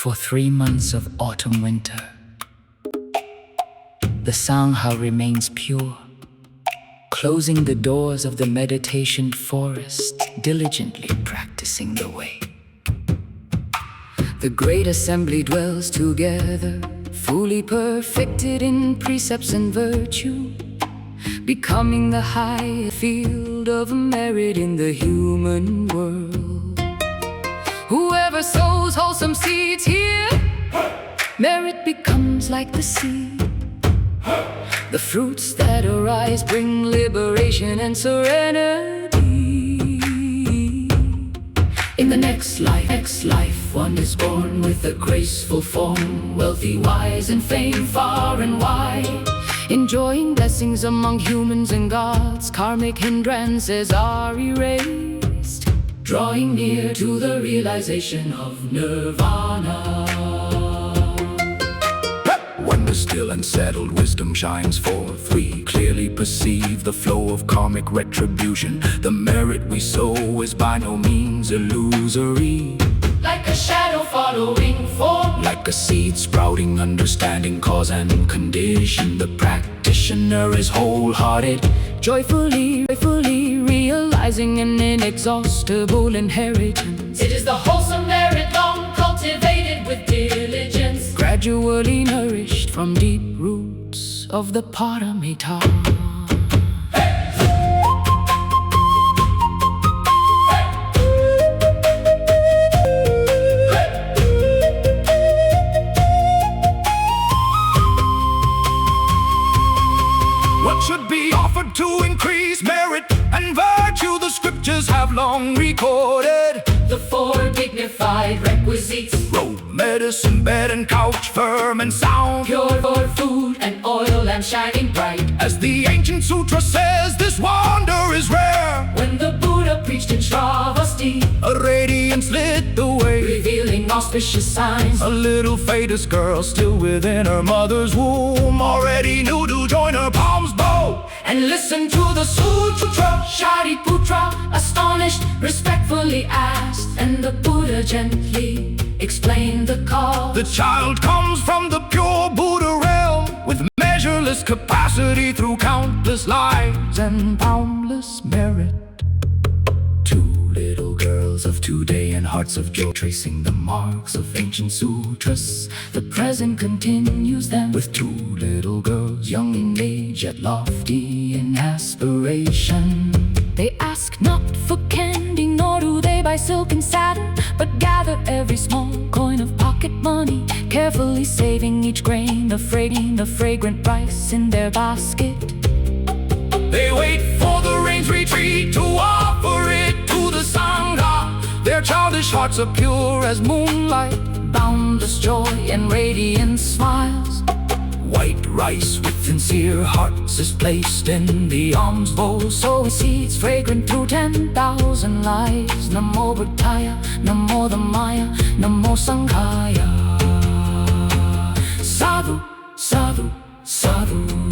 For 3 months of autumn-winter, the Sangha remains pure, closing the doors of the meditation forest, diligently practicing the way. The great assembly dwells together, fully perfected in precepts and virtue, becoming the high field of merit in the human world. Whoever sows wholesome seeds here, merit becomes like the seed. The fruits that arise bring liberation and serenity. In the next life, one is born with a graceful form, wealthy, wise, and fame far and wide. Enjoying blessings among humans and gods, karmic hindrances are erased, drawing near to the realization of Nirvana. When the still and settled wisdom shines forth, we clearly perceive the flow of karmic retribution. The merit we sow is by no means illusory. Like a shadow following form, like a seed sprouting, understanding cause and condition. The practitioner is wholehearted, joyfully realizing an inexhaustible inheritance. It is the wholesome merit long cultivated with diligence, gradually nourished from deep roots of the paramita. What should be offered to increase merit and virtue, the scriptures have long recorded. The 4 dignified requisites: robe, medicine, bed, and couch, firm and sound, pure for food and oil and shining bright. As the ancient sutra says, this wonder is rare. When the Buddha preached in Shravasti, a radiance lit the way, revealing auspicious signs. A little fetus girl still within her mother's womb already knew to join her palms bow and listen to the sutra. Shariputra, astonished, respectfully asked, and the Buddha gently explained the call. The child comes from the pure Buddha realm, with measureless capacity through countless lives and boundless merit. 2 little girls of today and hearts of joy, tracing the marks of ancient sutras. The present continues them with 2 little girls, young in age yet lofty in aspiration. They ask not for candy, nor do they buy silk and satin, but gather every small coin of pocket money, carefully saving each grain of fragrant rice in their basket. They wait for the rain's retreat to offer it to the Sangha. Their childish hearts are pure as moonlight, boundless joy and radiant smiles. White rice with sincere hearts is placed in the alms bowl, sowing seeds fragrant through 10,000 lives. Namo Buddhaya, Namo Dhammaya, Namo Sanghaya. Sadhu, sadhu, sadhu.